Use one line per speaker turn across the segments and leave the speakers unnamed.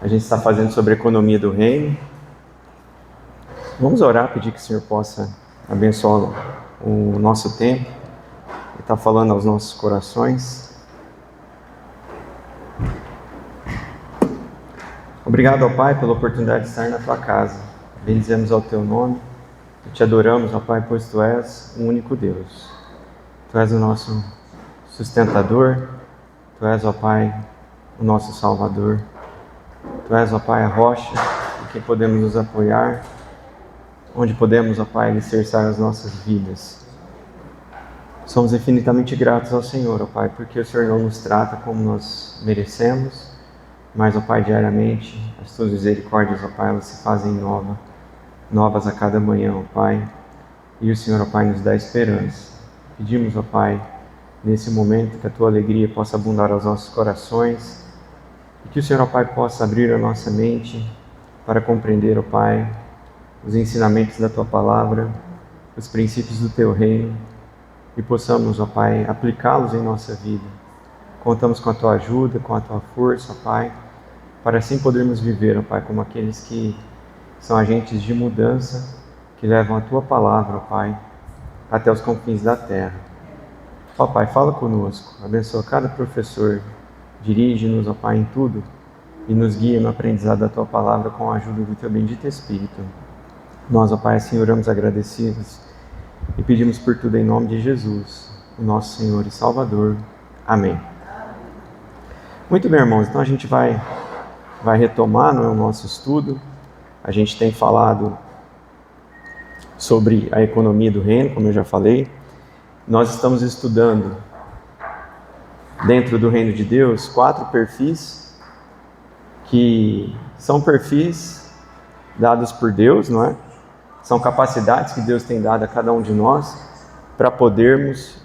A gente está fazendo sobre a economia do reino. Vamos orar, pedir que o Senhor possa abençoar o nosso tempo e estar falando aos nossos corações. Obrigado, ó Pai, pela oportunidade de estar na Tua casa. Bendizemos ao Teu nome e Te adoramos, ó Pai, pois Tu és o único Deus. Tu és o nosso sustentador, Tu és, ó Pai, o nosso Salvador. Tu és, ó Pai, a rocha em que podemos nos apoiar, onde podemos, ó Pai, alicerçar as nossas vidas. Somos infinitamente gratos ao Senhor, ó Pai, porque o Senhor não nos trata como nós merecemos, mas, ó Pai, diariamente, as Tuas misericórdias, ó Pai, elas se fazem novas a cada manhã, ó Pai, e o Senhor, ó Pai, nos dá esperança. Pedimos, ó Pai, nesse momento, que a Tua alegria possa abundar aos nossos corações, e que o Senhor, ó Pai, possa abrir a nossa mente para compreender, ó Pai, os ensinamentos da Tua Palavra, os princípios do Teu reino, e possamos, ó Pai, aplicá-los em nossa vida. Contamos com a Tua ajuda, com a Tua força, ó Pai, para assim podermos viver, ó Pai, como aqueles que são agentes de mudança, que levam a Tua Palavra, ó Pai, até os confins da terra. Ó Pai, fala conosco, abençoa cada professor, dirige-nos, ó Pai, em tudo e nos guia no aprendizado da Tua Palavra com a ajuda do Teu bendito Espírito. Nós, ó Pai, assim oramos agradecidos e pedimos por tudo em nome de Jesus, o nosso Senhor e Salvador. Amém. Muito bem, irmãos, então a gente vai retomar, não é, o nosso estudo. A gente tem falado sobre a economia do reino, como eu já falei. Nós estamos estudando dentro do reino de Deus 4 perfis que são perfis dados por Deus, não é? São capacidades que Deus tem dado a cada um de nós para podermos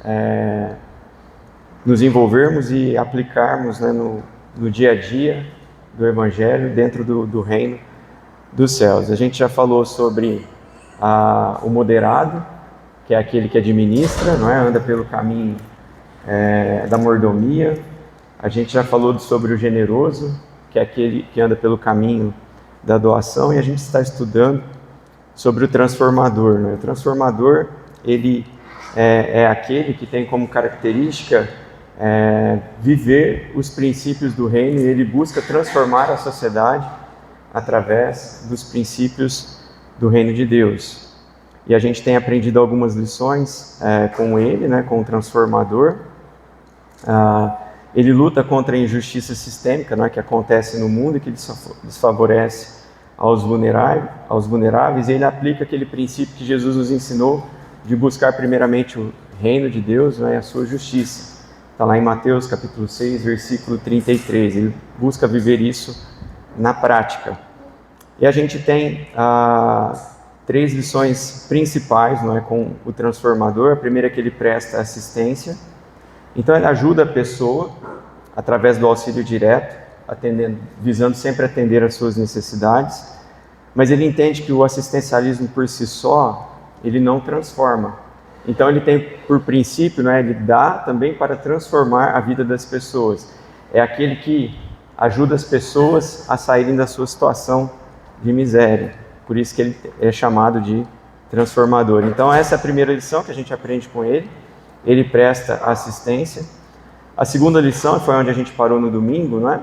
nos envolvermos e aplicarmos, né, no dia a dia do Evangelho dentro do reino dos céus. A gente já falou sobre o moderado, que é aquele que administra, não é? Anda pelo caminho da mordomia. A gente já falou sobre o generoso, que é aquele que anda pelo caminho da doação, e a gente está estudando sobre o transformador, né? O transformador, ele é aquele que tem como característica viver os princípios do reino, e ele busca transformar a sociedade através dos princípios do reino de Deus. E a gente tem aprendido algumas lições com ele, né, com o transformador. Ele luta contra a injustiça sistêmica, né, que acontece no mundo e que desfavorece aos vulneráveis, e ele aplica aquele princípio que Jesus nos ensinou de buscar primeiramente o reino de Deus, né, e a sua justiça. Está lá em Mateus capítulo 6, versículo 33. Ele busca viver isso na prática. E a gente tem 3 lições principais, não é, com o transformador. A primeira é que ele presta assistência. Então ele ajuda a pessoa através do auxílio direto, visando sempre atender às suas necessidades, mas ele entende que o assistencialismo por si só, ele não transforma. Então ele tem por princípio, né, ele dá também para transformar a vida das pessoas. É aquele que ajuda as pessoas a saírem da sua situação de miséria. Por isso que ele é chamado de transformador. Então essa é a primeira lição que a gente aprende com ele. Ele presta assistência. A segunda lição, foi onde a gente parou no domingo, não é?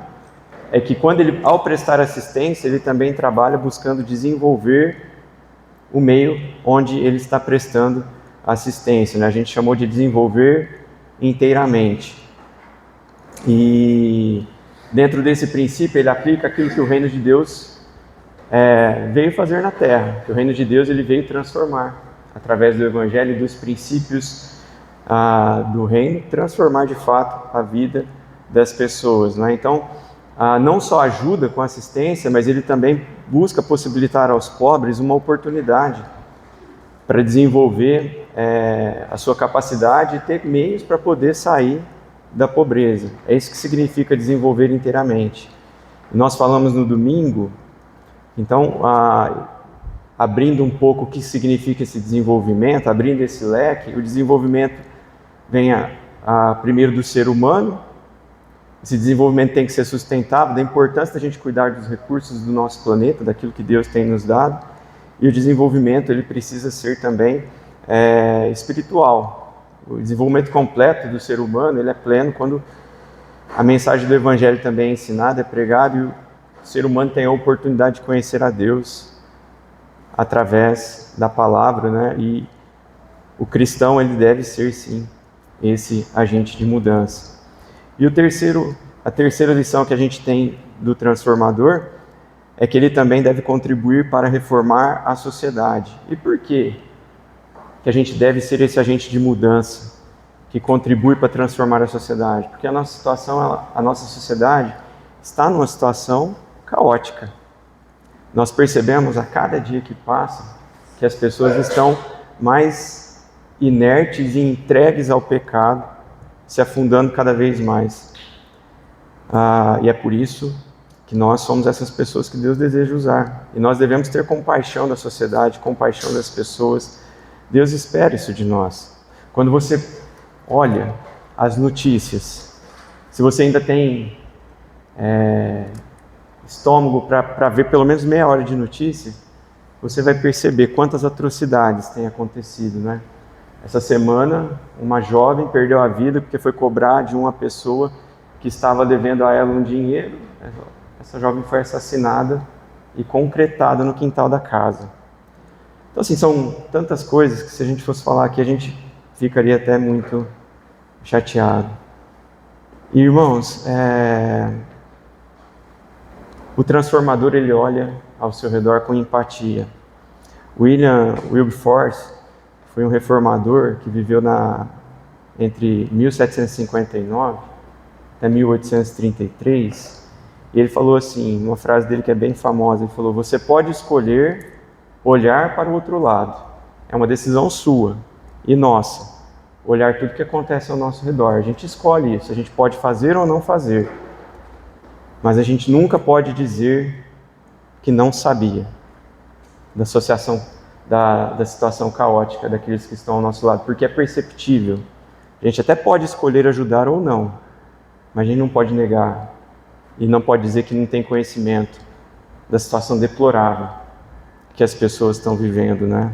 É que ao prestar assistência, ele também trabalha buscando desenvolver o meio onde ele está prestando assistência, né? A gente chamou de desenvolver inteiramente. E dentro desse princípio, ele aplica aquilo que o reino de Deus veio fazer na terra, que o reino de Deus ele veio transformar, através do Evangelho e dos princípios do reino, transformar de fato a vida das pessoas, né? Então, não só ajuda com assistência, mas ele também busca possibilitar aos pobres uma oportunidade para desenvolver a sua capacidade e ter meios para poder sair da pobreza. É isso que significa desenvolver inteiramente. Nós falamos no domingo, então, abrindo um pouco o que significa esse desenvolvimento, abrindo esse leque, o desenvolvimento vem primeiro do ser humano, Esse desenvolvimento tem que ser sustentável, da importância da gente cuidar dos recursos do nosso planeta, daquilo que Deus tem nos dado. E o desenvolvimento ele precisa ser também espiritual. O desenvolvimento completo do ser humano ele é pleno quando a mensagem do Evangelho também é ensinada, é pregada, e o ser humano tem a oportunidade de conhecer a Deus através da palavra, né? E o cristão ele deve ser, sim, esse agente de mudança. E a terceira lição que a gente tem do transformador é que ele também deve contribuir para reformar a sociedade. E por quê que a gente deve ser esse agente de mudança que contribui para transformar a sociedade? Porque a nossa situação, a nossa sociedade está numa situação caótica. Nós percebemos a cada dia que passa que as pessoas estão mais inertes e entregues ao pecado, se afundando cada vez mais. E é por isso que nós somos essas pessoas que Deus deseja usar. E nós devemos ter compaixão da sociedade, compaixão das pessoas. Deus espera isso de nós. Quando você olha as notícias, se você ainda tem estômago para ver pelo menos meia hora de notícia, você vai perceber quantas atrocidades têm acontecido, né? Essa semana, uma jovem perdeu a vida porque foi cobrar de uma pessoa que estava devendo a ela um dinheiro. Essa jovem foi assassinada e concretada no quintal da casa. Então, assim, são tantas coisas que se a gente fosse falar aqui, a gente ficaria até muito chateado. E, irmãos, o transformador, ele olha ao seu redor com empatia. William Wilberforce foi um reformador que viveu entre 1759 até 1833, e ele falou assim, uma frase dele que é bem famosa, ele falou: você pode escolher olhar para o outro lado, é uma decisão sua e nossa, olhar tudo que acontece ao nosso redor, a gente escolhe isso, a gente pode fazer ou não fazer, mas a gente nunca pode dizer que não sabia da associação da situação caótica daqueles que estão ao nosso lado, porque é perceptível. A gente até pode escolher ajudar ou não, mas a gente não pode negar e não pode dizer que não tem conhecimento da situação deplorável que as pessoas estão vivendo, né?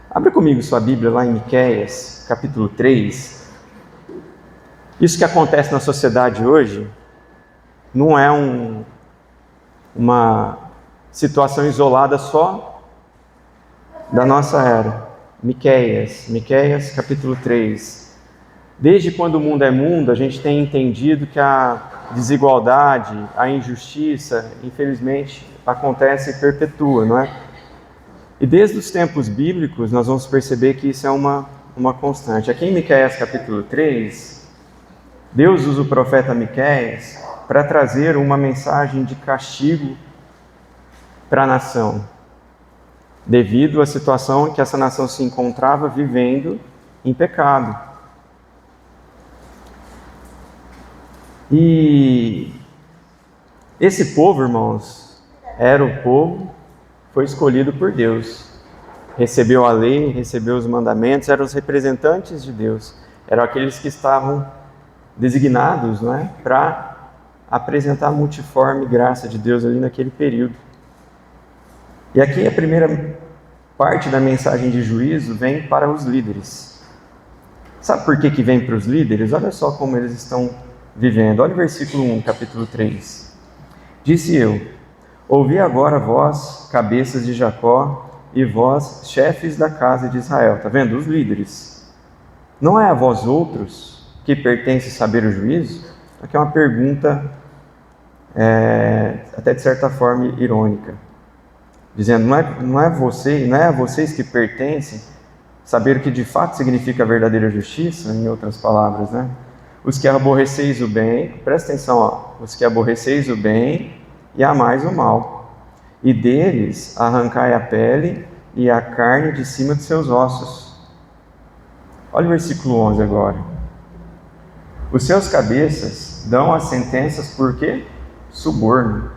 Abra comigo sua Bíblia lá em Miqueias, capítulo 3. Isso que acontece na sociedade hoje não é uma situação isolada só da nossa era. Miqueias capítulo 3. Desde quando o mundo é mundo, a gente tem entendido que a desigualdade, a injustiça, infelizmente, acontece e perpetua, não é? E desde os tempos bíblicos, nós vamos perceber que isso é uma constante. Aqui em Miqueias capítulo 3, Deus usa o profeta Miqueias para trazer uma mensagem de castigo para a nação, devido à situação em que essa nação se encontrava vivendo em pecado. E esse povo, irmãos, era o povo que foi escolhido por Deus. Recebeu a lei, recebeu os mandamentos, eram os representantes de Deus. Eram aqueles que estavam designados, não é, para apresentar a multiforme graça de Deus ali naquele período. E aqui a primeira parte da mensagem de juízo vem para os líderes. Sabe por que vem para os líderes? Olha só como eles estão vivendo. Olha o versículo 1, capítulo 3. Disse eu: ouvi agora vós, cabeças de Jacó, e vós, chefes da casa de Israel. Está vendo? Os líderes. Não é a vós outros que pertence saber o juízo? Aqui é uma pergunta, até de certa forma irônica. Dizendo, não é a vocês que pertencem saber o que de fato significa a verdadeira justiça, em outras palavras, né? Os que aborreceis o bem, presta atenção, ó, os que aborreceis o bem e amais o mal, e deles arrancai a pele e a carne de cima de seus ossos. Olha o versículo 11 agora. Os seus cabeças dão as sentenças por quê? Suborno.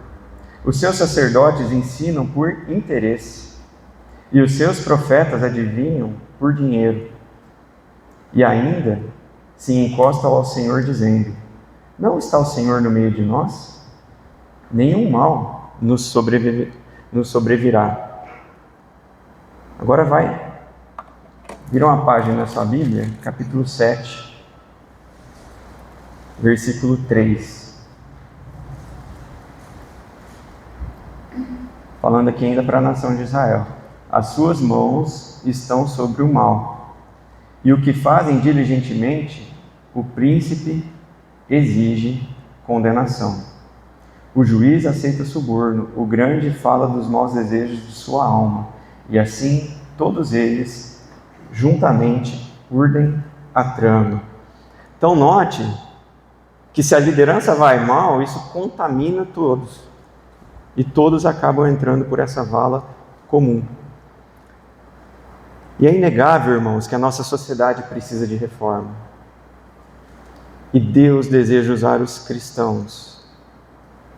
Os seus sacerdotes ensinam por interesse, e os seus profetas adivinham por dinheiro. E ainda se encostam ao Senhor dizendo: Não está o Senhor no meio de nós? Nenhum mal nos sobrevirá. Agora vira uma página na sua Bíblia, capítulo 7, versículo 3. Falando aqui ainda para a nação de Israel. As suas mãos estão sobre o mal, e o que fazem diligentemente, o príncipe exige condenação. O juiz aceita suborno, o grande fala dos maus desejos de sua alma, e assim todos eles, juntamente, urdem a trama. Então note que se a liderança vai mal, isso contamina todos. E todos acabam entrando por essa vala comum. E é inegável, irmãos, que a nossa sociedade precisa de reforma. E Deus deseja usar os cristãos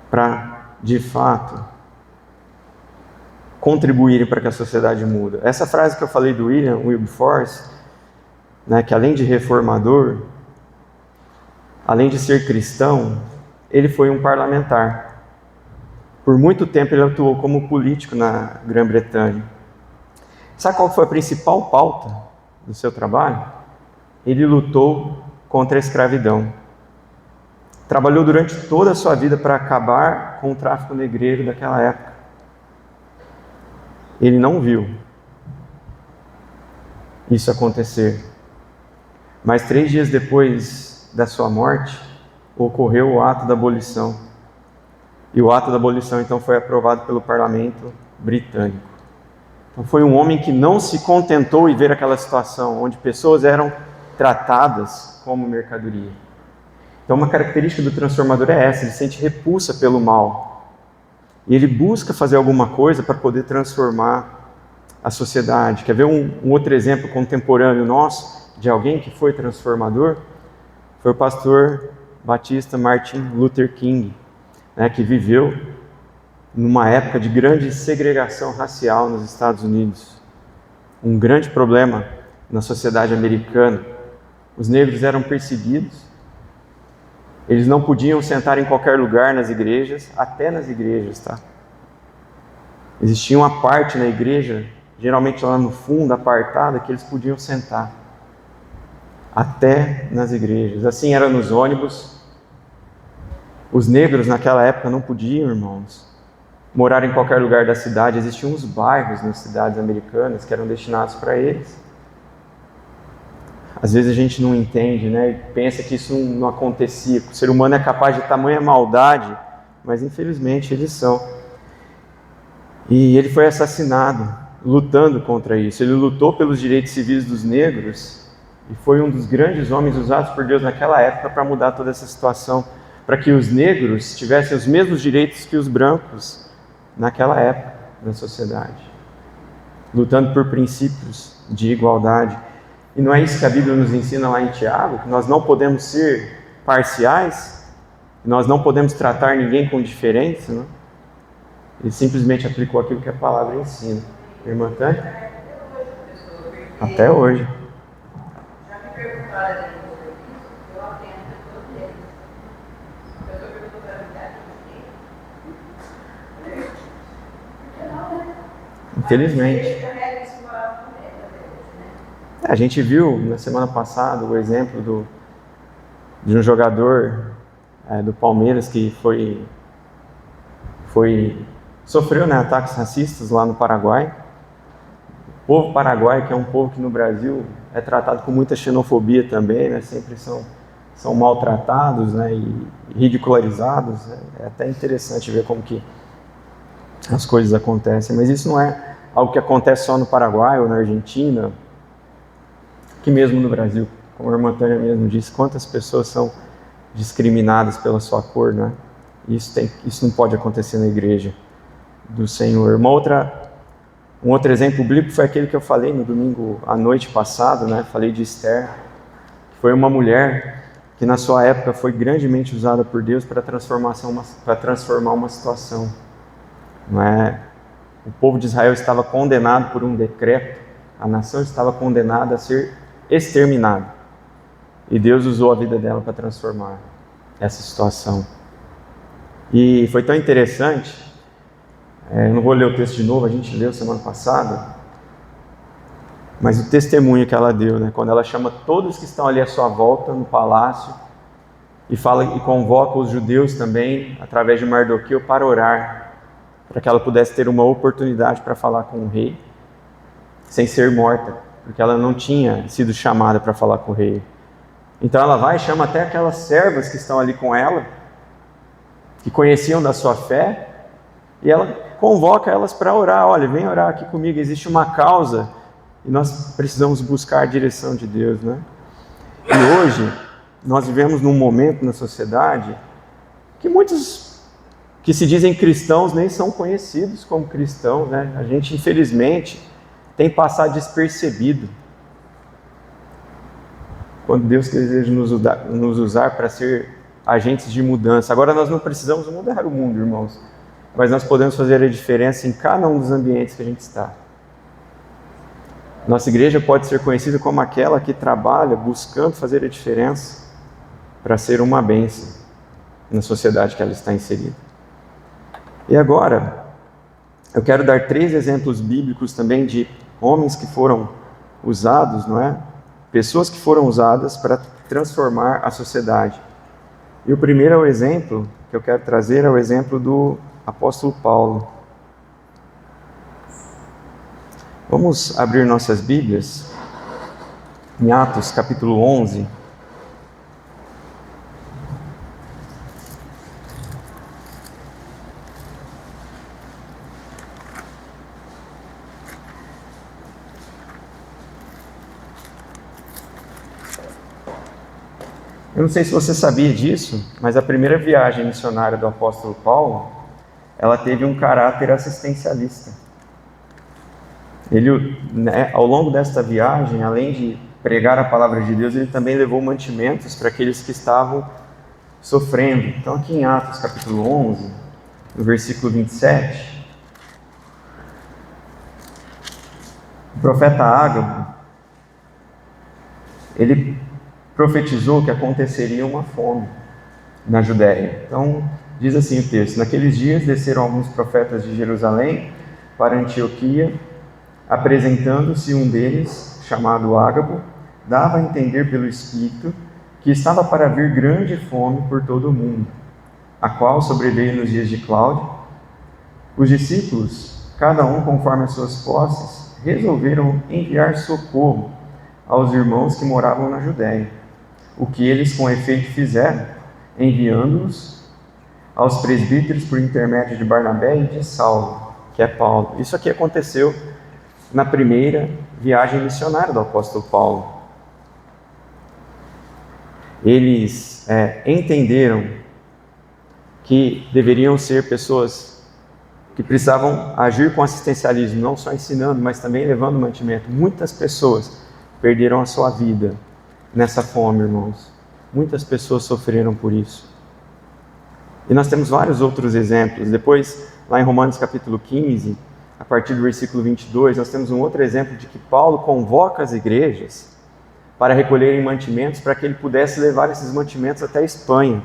para, de fato, contribuírem para que a sociedade mude. Essa frase que eu falei do William Wilberforce, né, que além de reformador, além de ser cristão, ele foi um parlamentar. Por muito tempo ele atuou como político na Grã-Bretanha. Sabe qual foi a principal pauta do seu trabalho? Ele lutou contra a escravidão. Trabalhou durante toda a sua vida para acabar com o tráfico negreiro daquela época. Ele não viu isso acontecer. Mas 3 dias depois da sua morte, ocorreu o ato da abolição. E o ato da abolição, então, foi aprovado pelo parlamento britânico. Então, foi um homem que não se contentou em ver aquela situação, onde pessoas eram tratadas como mercadoria. Então, uma característica do transformador é essa: ele sente repulsa pelo mal. E ele busca fazer alguma coisa para poder transformar a sociedade. Quer ver um outro exemplo contemporâneo nosso, de alguém que foi transformador? Foi o pastor batista Martin Luther King, que viveu numa época de grande segregação racial nos Estados Unidos. Um grande problema na sociedade americana. Os negros eram perseguidos, eles não podiam sentar em qualquer lugar nas igrejas, até nas igrejas, tá? Existia uma parte na igreja, geralmente lá no fundo, apartada, que eles podiam sentar. Até nas igrejas. Assim era nos ônibus. Os negros naquela época não podiam, irmãos, morar em qualquer lugar da cidade. Existiam uns bairros nas cidades americanas que eram destinados para eles. Às vezes a gente não entende, né? E pensa que isso não acontecia. O ser humano é capaz de tamanha maldade, mas infelizmente eles são. E ele foi assassinado, lutando contra isso. Ele lutou pelos direitos civis dos negros e foi um dos grandes homens usados por Deus naquela época para mudar toda essa situação, para que os negros tivessem os mesmos direitos que os brancos naquela época da sociedade, lutando por princípios de igualdade. E não é isso que a Bíblia nos ensina lá em Tiago, que nós não podemos ser parciais, que nós não podemos tratar ninguém com diferença, né? Ele simplesmente aplicou aquilo que a palavra ensina. Irmã Tânia? Até hoje.
Já me perguntaram sobre isso, eu atendo todos eles. A pessoa perguntou para mim,
infelizmente. A gente viu na semana passada o exemplo de um jogador do Palmeiras que sofreu, né, ataques racistas lá no Paraguai. O povo paraguaio, que é um povo que no Brasil é tratado com muita xenofobia também, né, sempre são maltratados, né, e ridicularizados. Né. É até interessante ver como que as coisas acontecem, mas isso não é algo que acontece só no Paraguai ou na Argentina, aqui mesmo no Brasil. Como a irmã Tânia mesmo disse, quantas pessoas são discriminadas pela sua cor, né? Isso não pode acontecer na igreja do Senhor. Um outro exemplo bíblico foi aquele que eu falei no domingo à noite passado, né? Falei de Esther, que foi uma mulher que na sua época foi grandemente usada por Deus para transformar uma situação. Não é? O povo de Israel estava condenado por um decreto, a nação estava condenada a ser exterminada. E Deus usou a vida dela para transformar. essa situação. E foi tão interessante, eu não vou ler o texto de novo, a gente leu semana passada, mas o testemunho que ela deu, né, quando ela chama todos que estão ali à sua volta no palácio e fala e convoca os judeus também, através de Mardoqueu, para orar, para que ela pudesse ter uma oportunidade para falar com o rei, sem ser morta, porque ela não tinha sido chamada para falar com o rei. Então ela vai e chama até aquelas servas que estão ali com ela, que conheciam da sua fé, e ela convoca elas para orar. Olha, vem orar aqui comigo, existe uma causa e nós precisamos buscar a direção de Deus, né? E hoje nós vivemos num momento na sociedade que muitos que se dizem cristãos nem são conhecidos como cristãos, né? A gente, infelizmente, tem passado despercebido quando Deus deseja nos usar para ser agentes de mudança. Agora nós não precisamos mudar o mundo, irmãos, mas nós podemos fazer a diferença em cada um dos ambientes que a gente está. Nossa igreja pode ser conhecida como aquela que trabalha buscando fazer a diferença para ser uma bênção na sociedade que ela está inserida. E agora, eu quero dar 3 exemplos bíblicos também de homens que foram usados, não é? Pessoas que foram usadas para transformar a sociedade. E o primeiro exemplo que eu quero trazer é o exemplo do apóstolo Paulo. Vamos abrir nossas Bíblias em Atos capítulo 11. Eu não sei se você sabia disso, mas a primeira viagem missionária do apóstolo Paulo, ela teve um caráter assistencialista. Ele, né, ao longo desta viagem, além de pregar a palavra de Deus, ele também levou mantimentos para aqueles que estavam sofrendo. Então aqui em Atos capítulo 11, no versículo 27, o profeta Ágabo, ele profetizou que aconteceria uma fome na Judéia. Então, diz assim o texto: naqueles dias desceram alguns profetas de Jerusalém para Antioquia, apresentando-se um deles, chamado Ágabo, dava a entender pelo Espírito que estava para vir grande fome por todo o mundo, a qual sobreveio nos dias de Cláudio. Os discípulos, cada um conforme as suas posses, resolveram enviar socorro aos irmãos que moravam na Judéia. O que eles com efeito fizeram, enviando-os aos presbíteros por intermédio de Barnabé e de Saulo, que é Paulo. Isso aqui aconteceu na primeira viagem missionária do apóstolo Paulo. Eles entenderam que deveriam ser pessoas que precisavam agir com assistencialismo, não só ensinando, mas também levando mantimento. Muitas pessoas perderam a sua vida nessa fome, irmãos. Muitas pessoas sofreram por isso. E nós temos vários outros exemplos. Depois, lá em Romanos capítulo 15, a partir do versículo 22, nós temos um outro exemplo de que Paulo convoca as igrejas para recolherem mantimentos, para que ele pudesse levar esses mantimentos até a Espanha.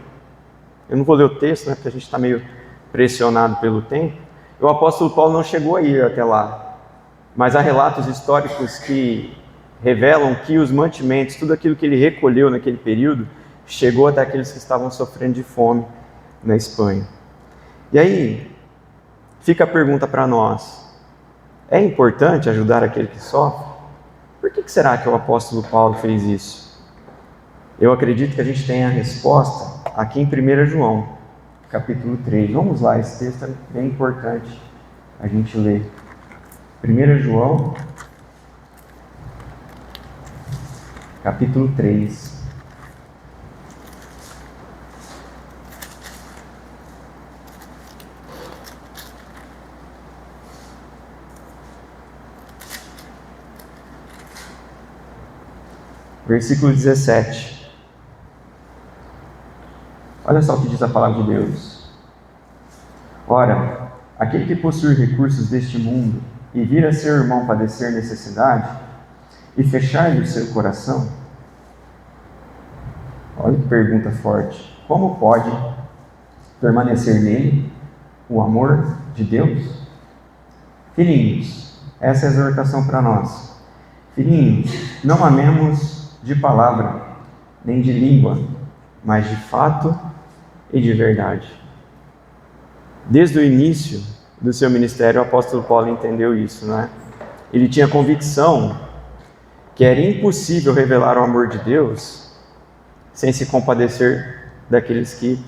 Eu não vou ler o texto, né, porque a gente está meio pressionado pelo tempo. O apóstolo Paulo não chegou a ir até lá, mas há relatos históricos que revelam que os mantimentos, tudo aquilo que ele recolheu naquele período, chegou até aqueles que estavam sofrendo de fome na Espanha. E aí, fica a pergunta para nós: é importante ajudar aquele que sofre? Por que será que o apóstolo Paulo fez isso? Eu acredito que a gente tem a resposta aqui em 1 João, capítulo 3. Vamos lá, esse texto é bem importante a gente ler. 1 João, capítulo 3. Versículo 17. Olha só o que diz a palavra de Deus. Ora, aquele que possui recursos deste mundo e vir a seu irmão padecer necessidade e fechar-lhe o seu coração. Olha que pergunta forte. como pode permanecer nele o amor de Deus? Filhinhos, essa é a exortação para nós. Filhinhos, não amemos de palavra, nem de língua, mas de fato e de verdade. Desde o início do seu ministério, o apóstolo Paulo entendeu isso, não é? Ele tinha convicção que era impossível revelar o amor de Deus sem se compadecer daqueles que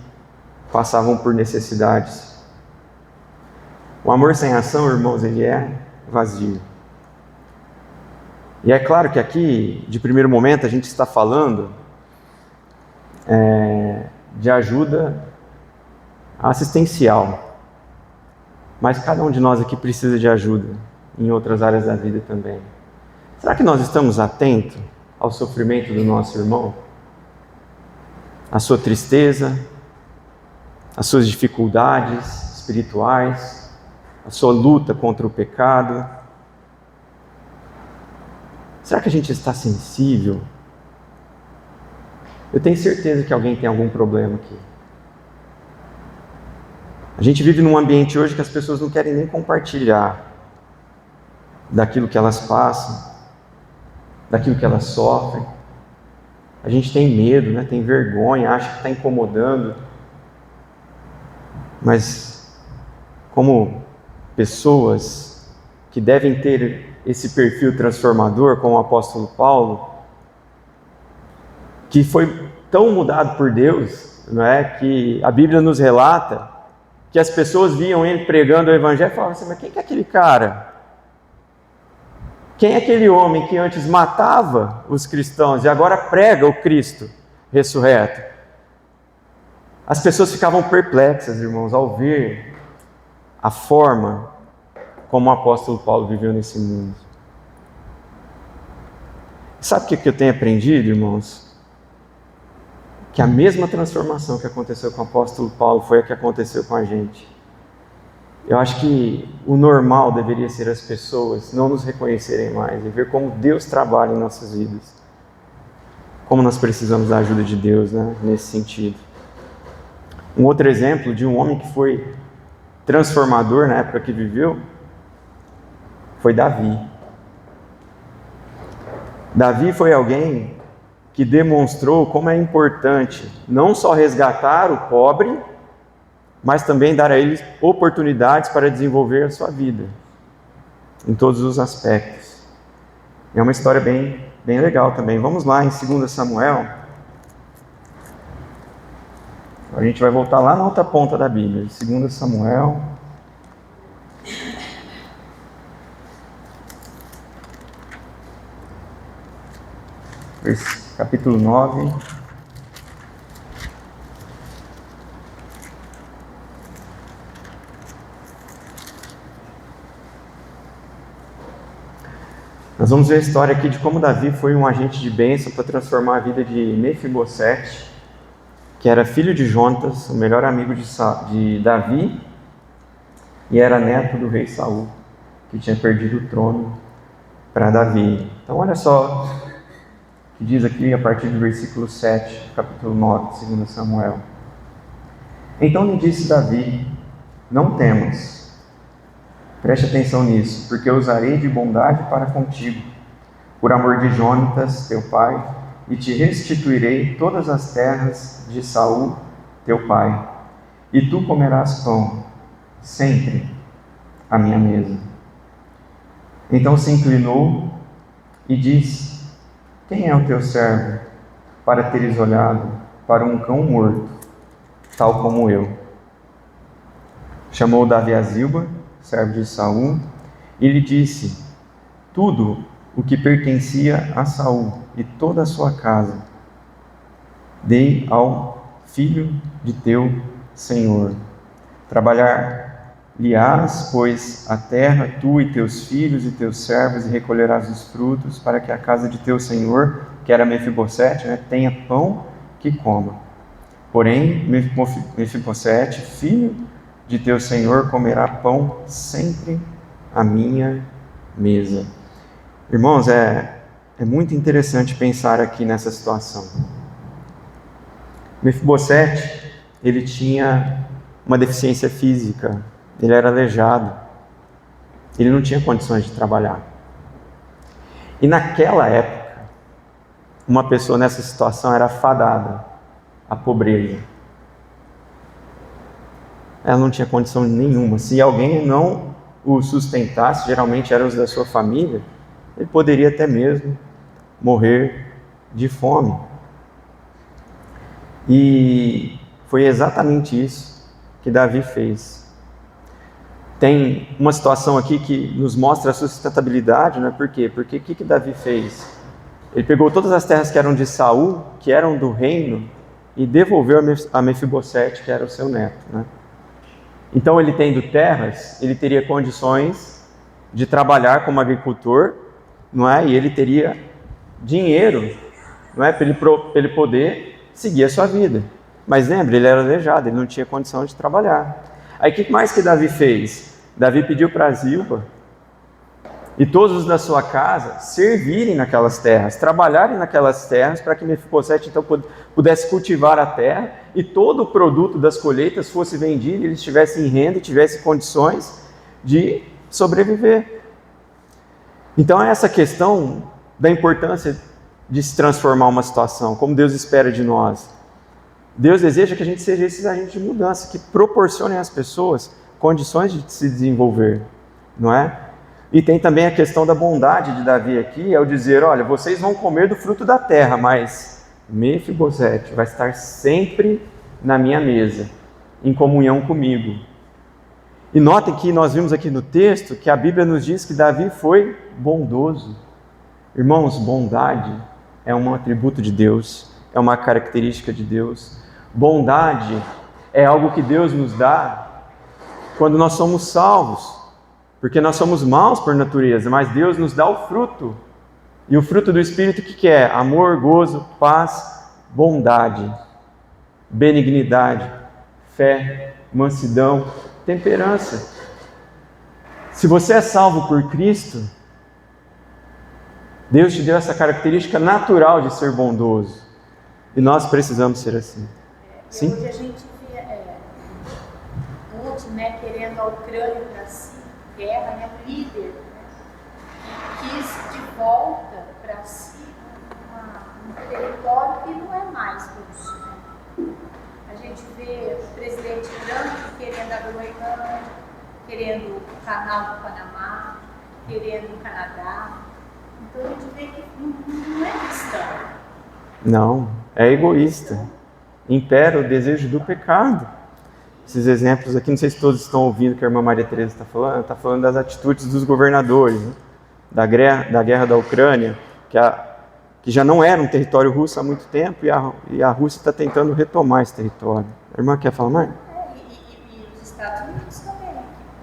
passavam por necessidades. O amor sem ação, irmãos, ele é vazio. E é claro que aqui, de primeiro momento, a gente está falando de ajuda assistencial. Mas cada um de nós aqui precisa de ajuda em outras áreas da vida também. Será que nós estamos atentos ao sofrimento do nosso irmão? A sua tristeza, as suas dificuldades espirituais, a sua luta contra o pecado? Será que a gente está sensível? Eu tenho certeza que alguém tem algum problema aqui. A gente vive num ambiente hoje que as pessoas não querem nem compartilhar daquilo que elas passam, daquilo que elas sofrem. A gente tem medo, né? Tem vergonha, acha que está incomodando. Mas, como pessoas que devem ter esse perfil transformador, como o apóstolo Paulo, que foi tão mudado por Deus, não é? Que a Bíblia nos relata que as pessoas viam ele pregando o Evangelho e falavam assim: mas quem que é aquele cara? Quem é aquele homem que antes matava os cristãos e agora prega o Cristo ressurreto? As pessoas ficavam perplexas, irmãos, ao ver a forma como o apóstolo Paulo viveu nesse mundo. Sabe o que eu tenho aprendido, irmãos? Que a mesma transformação que aconteceu com o apóstolo Paulo foi a que aconteceu com a gente. Eu acho que o normal deveria ser as pessoas não nos reconhecerem mais e ver como Deus trabalha em nossas vidas. Como nós precisamos da ajuda de Deus, né, nesse sentido. Um outro exemplo de um homem que foi transformador na época que viveu foi Davi. Davi foi alguém que demonstrou como é importante não só resgatar o pobre, mas também dar a eles oportunidades para desenvolver a sua vida, em todos os aspectos. É uma história bem legal também. Vamos lá em 2 Samuel. A gente vai voltar lá na outra ponta da Bíblia, 2 Samuel. Capítulo 9. Nós vamos ver a história aqui de como Davi foi um agente de bênção para transformar a vida de Mefibosete, que era filho de Jonatas, o melhor amigo de Davi, e era neto do rei Saul, que tinha perdido o trono para Davi. Então olha só o que diz aqui a partir do versículo 7, capítulo 9 de 2 Samuel. Então lhe disse Davi: não temas. Preste atenção nisso, porque eu usarei de bondade para contigo, por amor de Jonatas, teu pai, e te restituirei todas as terras de Saul, teu pai, e tu comerás pão, sempre, à minha mesa. Então se inclinou e disse: quem é o teu servo, para teres olhado para um cão morto, tal como eu? Chamou Davi a Zilba, servo de Saul, e lhe disse: tudo o que pertencia a Saul e toda a sua casa dei ao filho de teu senhor. Trabalhar-lhe-ás, pois, a terra, tu e teus filhos e teus servos, e recolherás os frutos, para que a casa de teu senhor, que era Mefibosete, tenha pão que coma. Porém, Mefibosete, filho de teu senhor, comerá pão sempre à minha mesa. Irmãos, é muito interessante pensar aqui nessa situação. Mefibosete, ele tinha uma deficiência física, ele era aleijado, ele não tinha condições de trabalhar. E naquela época, uma pessoa nessa situação era fadada à pobreza. Ela não tinha condição nenhuma. Se alguém não o sustentasse, geralmente eram os da sua família, ele poderia até mesmo morrer de fome. E foi exatamente isso que Davi fez. Tem uma situação aqui que nos mostra a sustentabilidade, né? Por quê? Porque o que Davi fez? Ele pegou todas as terras que eram de Saul, que eram do reino, e devolveu a Mefibosete, que era o seu neto, né? Então, ele tendo terras, ele teria condições de trabalhar como agricultor, não é? E ele teria dinheiro, não é? Para ele poder seguir a sua vida. Mas lembre, ele era aleijado, ele não tinha condição de trabalhar. Aí o que mais que Davi fez? Davi pediu para Zilpa e todos os da sua casa servirem naquelas terras, trabalharem naquelas terras, para que Mefibosete então pudesse cultivar a terra e todo o produto das colheitas fosse vendido e eles tivessem renda e tivessem condições de sobreviver. Então é essa questão da importância de se transformar uma situação, como Deus espera de nós. Deus deseja que a gente seja esses agentes de mudança, que proporcionem às pessoas condições de se desenvolver, não é? E tem também a questão da bondade de Davi aqui, ao dizer, olha, vocês vão comer do fruto da terra, mas Mefibosete vai estar sempre na minha mesa, em comunhão comigo. E notem que nós vimos aqui no texto que a Bíblia nos diz que Davi foi bondoso. Irmãos, bondade é um atributo de Deus, é uma característica de Deus. Bondade é algo que Deus nos dá quando nós somos salvos, porque nós somos maus por natureza, mas Deus nos dá o fruto. E o fruto do Espírito o que é? Amor, gozo, paz, bondade, benignidade, fé, mansidão, temperança. Se você é salvo por Cristo, Deus te deu essa característica natural de ser bondoso. E nós precisamos ser assim. Sim?
Hoje a gente vê Putin, né, querendo a Ucrânia para si, guerra, né, líder, né, que quis de volta para si um território que não é mais russo. Né? A gente vê o presidente Trump querendo a Groenlândia, querendo o canal do Panamá, querendo o Canadá. Então a gente vê que não é cristão.
Não, é egoísta. Impera o desejo do pecado. Esses exemplos aqui, não sei se todos estão ouvindo o que a irmã Maria Teresa está falando das atitudes dos governadores, né? da guerra da Ucrânia, que já não era um território russo há muito tempo, e a Rússia está tentando retomar esse território. A irmã quer falar mais?
E os Estados Unidos também,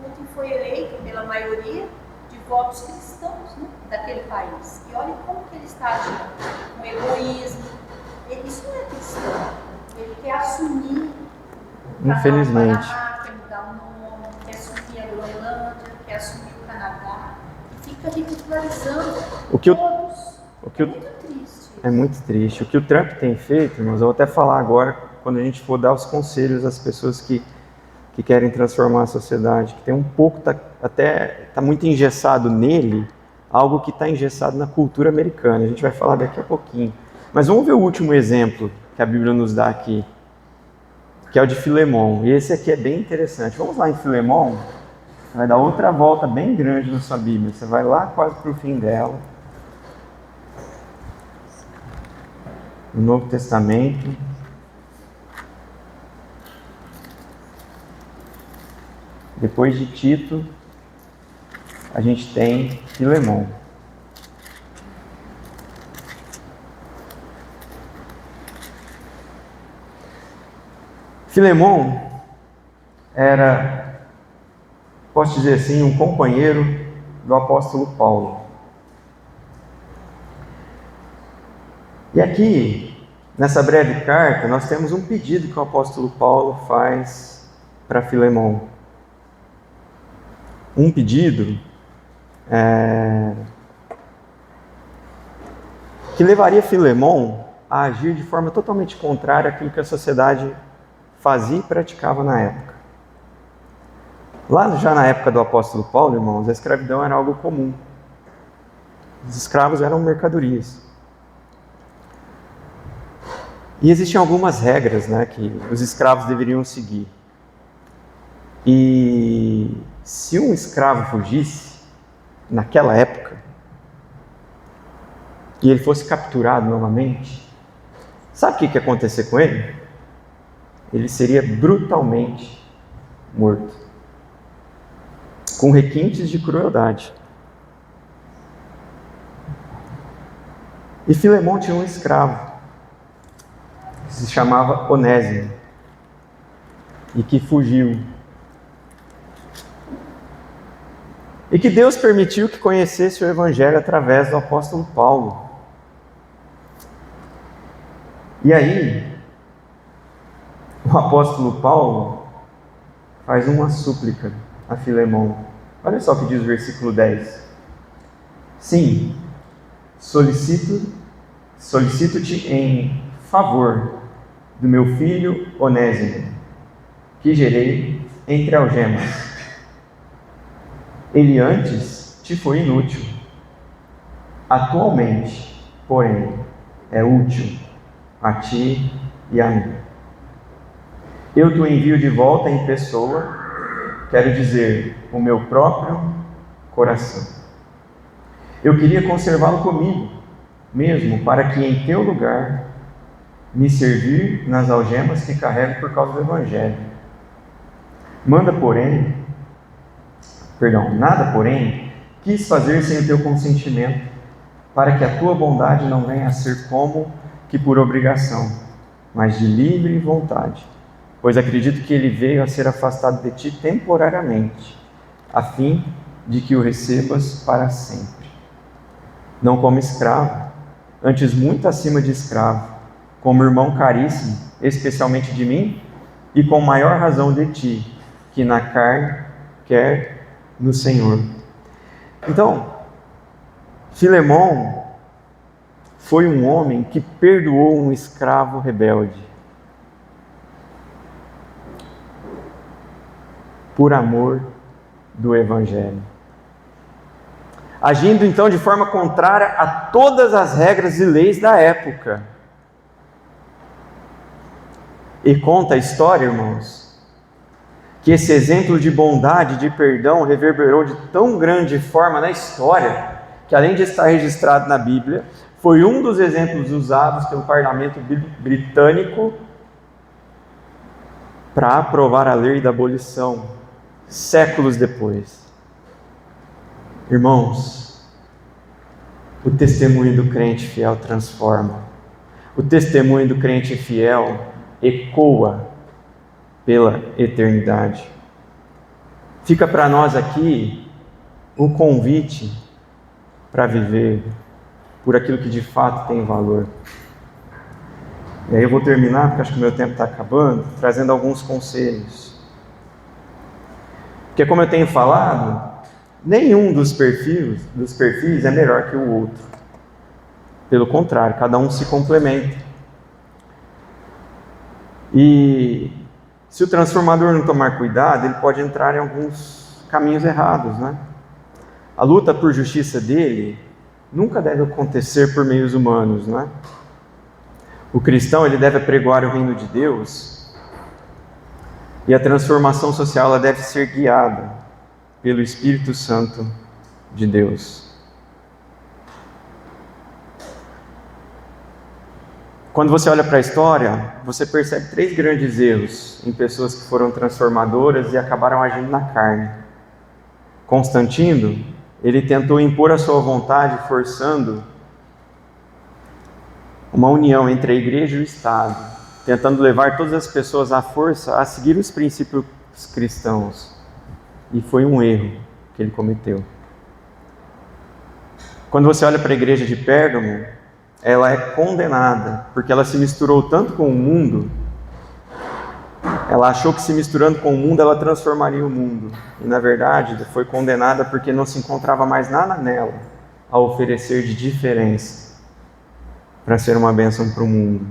que Putin foi eleito pela maioria de votos cristãos, né, daquele país. E olha como que ele está agindo, com egoísmo. Isso não é cristão. Ele quer assumir o
Infelizmente.
Panamá, quer mudar o nome, quer assumir a Groenlândia, quer assumir o Canadá. E fica ridicularizando todos. É muito triste.
É muito triste. O que o Trump tem feito, irmãos, eu vou até falar agora, quando a gente for dar os conselhos às pessoas que querem transformar a sociedade, que tem um pouco, está muito engessado nele, algo que está engessado na cultura americana. A gente vai falar daqui a pouquinho. Mas vamos ver o último exemplo que a Bíblia nos dá aqui, que é o de Filemão. E esse aqui é bem interessante. Vamos lá em Filemão, vai dar outra volta bem grande na sua Bíblia. Você vai lá quase para o fim dela. No Novo Testamento. Depois de Tito, a gente tem Filemão. Filemão era, posso dizer assim, um companheiro do apóstolo Paulo. E aqui, nessa breve carta, nós temos um pedido que o apóstolo Paulo faz para Filemão. Um pedido que levaria Filemão a agir de forma totalmente contrária àquilo que a sociedade fazia e praticava na época. Lá já na época do apóstolo Paulo, irmãos, a escravidão era algo comum. Os escravos eram mercadorias. E existiam algumas regras, né, que os escravos deveriam seguir. E se um escravo fugisse, naquela época, e ele fosse capturado novamente, sabe o que ia acontecer com ele? Ele seria brutalmente morto, com requintes de crueldade. E Filemão tinha um escravo, que se chamava Onésimo, e que fugiu. E que Deus permitiu que conhecesse o Evangelho através do apóstolo Paulo. E aí, o apóstolo Paulo faz uma súplica a Filemão. Olha só o que diz o versículo 10. Sim, solicito-te em favor do meu filho Onésimo, que gerei entre algemas. Ele antes te foi inútil. Atualmente, porém, é útil a ti e a mim. Eu te envio de volta em pessoa, quero dizer, o meu próprio coração. Eu queria conservá-lo comigo, mesmo para que em teu lugar me servir nas algemas que carrego por causa do Evangelho. Nada, porém, quis fazer sem o teu consentimento, para que a tua bondade não venha a ser como que por obrigação, mas de livre vontade, pois acredito que ele veio a ser afastado de ti temporariamente, a fim de que o recebas para sempre. Não como escravo, antes muito acima de escravo, como irmão caríssimo, especialmente de mim, e com maior razão de ti, que na carne quer no Senhor. Então, Filemão foi um homem que perdoou um escravo rebelde por amor do Evangelho, agindo então de forma contrária a todas as regras e leis da época. E conta a história, irmãos, que esse exemplo de bondade, de perdão, reverberou de tão grande forma na história, que além de estar registrado na Bíblia, foi um dos exemplos usados pelo parlamento britânico para aprovar a lei da abolição, séculos depois. Irmãos, o testemunho do crente fiel transforma. O testemunho do crente fiel ecoa pela eternidade. Fica para nós aqui o convite para viver por aquilo que de fato tem valor. E aí eu vou terminar, porque acho que o meu tempo está acabando, trazendo alguns conselhos. Porque como eu tenho falado, nenhum dos perfis é melhor que o outro. Pelo contrário, cada um se complementa. E se o transformador não tomar cuidado, ele pode entrar em alguns caminhos errados, né? A luta por justiça dele nunca deve acontecer por meios humanos, né? O cristão, ele deve apregoar o reino de Deus, e a transformação social ela deve ser guiada pelo Espírito Santo de Deus. Quando você olha para a história, você percebe 3 grandes erros em pessoas que foram transformadoras e acabaram agindo na carne. Constantino, ele tentou impor a sua vontade, forçando uma união entre a igreja e o Estado, tentando levar todas as pessoas à força a seguir os princípios cristãos. E foi um erro que ele cometeu. Quando você olha para a igreja de Pérgamo, ela é condenada, porque ela se misturou tanto com o mundo, ela achou que se misturando com o mundo, ela transformaria o mundo. E na verdade, foi condenada porque não se encontrava mais nada nela a oferecer de diferença. para ser uma bênção para o mundo.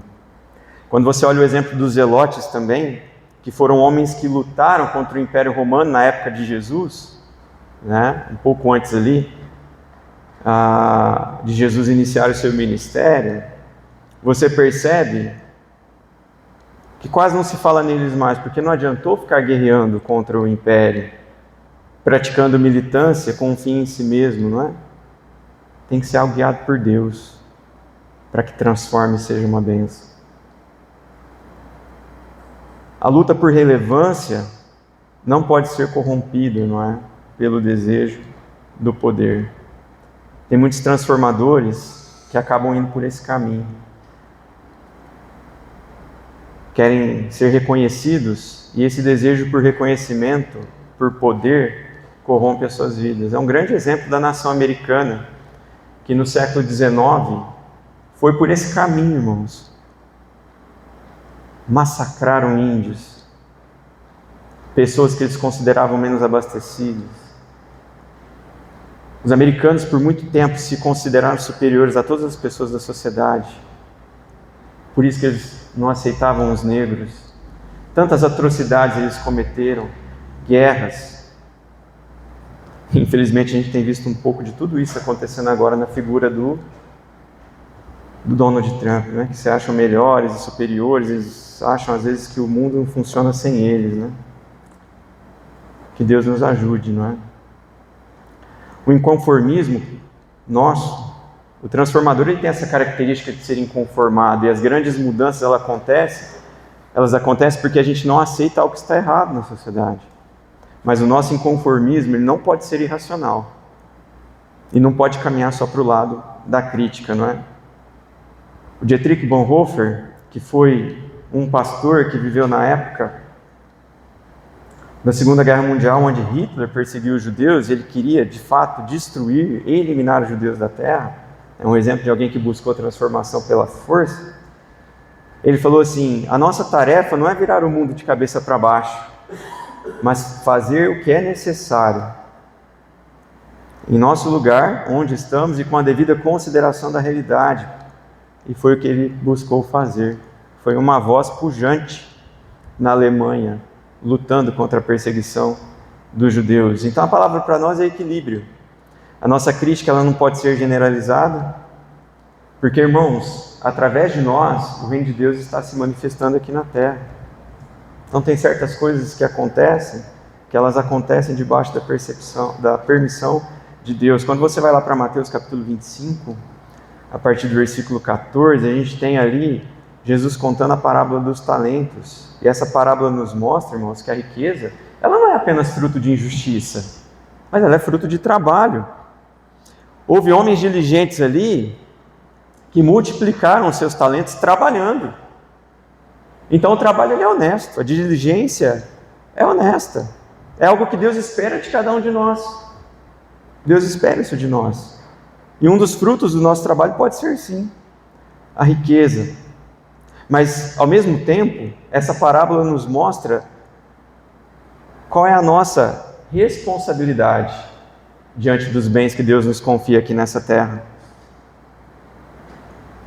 Quando você olha o exemplo dos zelotes também, que foram homens que lutaram contra o Império Romano na época de Jesus, né, um pouco antes ali, de Jesus iniciar o seu ministério, você percebe que quase não se fala neles mais, porque não adiantou ficar guerreando contra o Império, praticando militância com um fim em si mesmo, não é? Tem que ser algo guiado por Deus, para que transforme e seja uma bênção. A luta por relevância não pode ser corrompida, não é? Pelo desejo do poder. Tem muitos transformadores que acabam indo por esse caminho. Querem ser reconhecidos e esse desejo por reconhecimento, por poder, corrompe as suas vidas. É um grande exemplo da nação americana, que no século XIX foi por esse caminho, irmãos. Massacraram índios, pessoas que eles consideravam menos abastecidas. Os americanos por muito tempo se consideraram superiores a todas as pessoas da sociedade. Por isso que eles não aceitavam os negros. Tantas atrocidades eles cometeram, guerras. Infelizmente a gente tem visto um pouco de tudo isso acontecendo agora na figura do Donald Trump, né? Que se acham melhores e superiores, eles acham às vezes que o mundo não funciona sem eles, né? Que Deus nos ajude, não é? O inconformismo nosso, o transformador, ele tem essa característica de ser inconformado, e as grandes mudanças elas acontecem porque a gente não aceita algo que está errado na sociedade. Mas o nosso inconformismo, ele não pode ser irracional, e não pode caminhar só para o lado da crítica, não é? O Dietrich Bonhoeffer, que foi um pastor que viveu na época da Segunda Guerra Mundial, onde Hitler perseguiu os judeus, ele queria, de fato, destruir e eliminar os judeus da terra. É um exemplo de alguém que buscou transformação pela força. Ele falou assim: a nossa tarefa não é virar o mundo de cabeça para baixo, mas fazer o que é necessário, em nosso lugar, onde estamos, e com a devida consideração da realidade. E foi o que ele buscou fazer. Foi uma voz pujante na Alemanha, lutando contra a perseguição dos judeus. Então a palavra para nós é equilíbrio. A nossa crítica, ela não pode ser generalizada, porque, irmãos, através de nós, o reino de Deus está se manifestando aqui na terra. Então tem certas coisas que acontecem, que elas acontecem debaixo da permissão de Deus. Quando você vai lá para Mateus capítulo 25, a partir do versículo 14, a gente tem ali Jesus contando a parábola dos talentos. E essa parábola nos mostra, irmãos, que a riqueza, ela não é apenas fruto de injustiça, mas ela é fruto de trabalho. Houve homens diligentes ali que multiplicaram os seus talentos trabalhando. Então o trabalho, ele é honesto, a diligência é honesta. É algo que Deus espera de cada um de nós. Deus espera isso de nós. E um dos frutos do nosso trabalho pode ser, sim, a riqueza. Mas, ao mesmo tempo, essa parábola nos mostra qual é a nossa responsabilidade diante dos bens que Deus nos confia aqui nessa terra.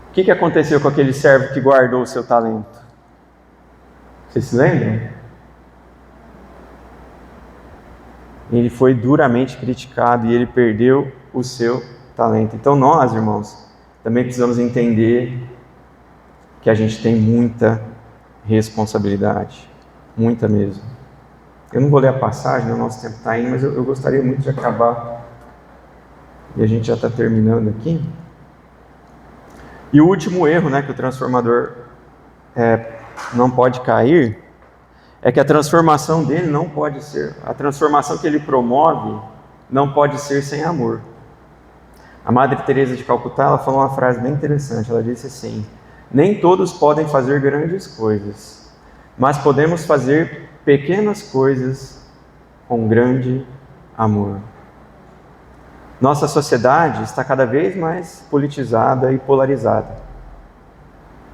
O que aconteceu com aquele servo que guardou o seu talento? Vocês se lembram? Ele foi duramente criticado e ele perdeu o seu talento. Então nós, irmãos, também precisamos entender que a gente tem muita responsabilidade, muita mesmo. Eu não vou ler a passagem, o nosso tempo está indo, mas eu gostaria muito de acabar, e a gente já está terminando aqui. E o último erro, que o transformador não pode cair, é que a transformação dele não pode ser, a transformação que ele promove não pode ser sem amor. A Madre Teresa de Calcutá, ela falou uma frase bem interessante. Ela disse assim: nem todos podem fazer grandes coisas, mas podemos fazer pequenas coisas com grande amor. Nossa sociedade está cada vez mais politizada e polarizada.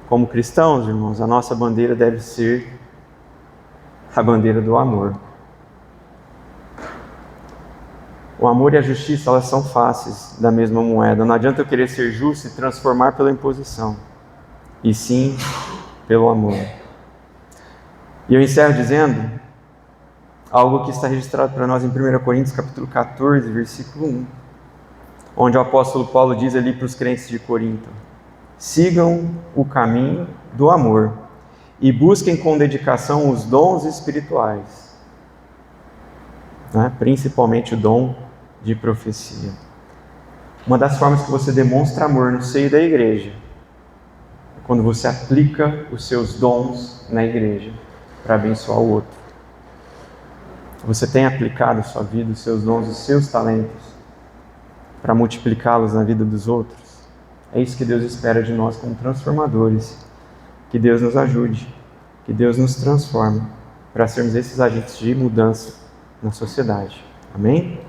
Como cristãos, irmãos, a nossa bandeira deve ser a bandeira do amor. O amor e a justiça, elas são faces da mesma moeda. Não adianta eu querer ser justo e transformar pela imposição, e sim pelo amor. E eu encerro dizendo algo que está registrado para nós em 1 Coríntios capítulo 14, versículo 1, onde o apóstolo Paulo diz ali para os crentes de Corinto: sigam o caminho do amor e busquem com dedicação os dons espirituais, né? Principalmente o dom de profecia. Uma das formas que você demonstra amor no seio da igreja é quando você aplica os seus dons na igreja para abençoar o outro. Você tem aplicado a sua vida, os seus dons, os seus talentos para multiplicá-los na vida dos outros? É isso que Deus espera de nós como transformadores. Que Deus nos ajude, que Deus nos transforme para sermos esses agentes de mudança na sociedade. Amém?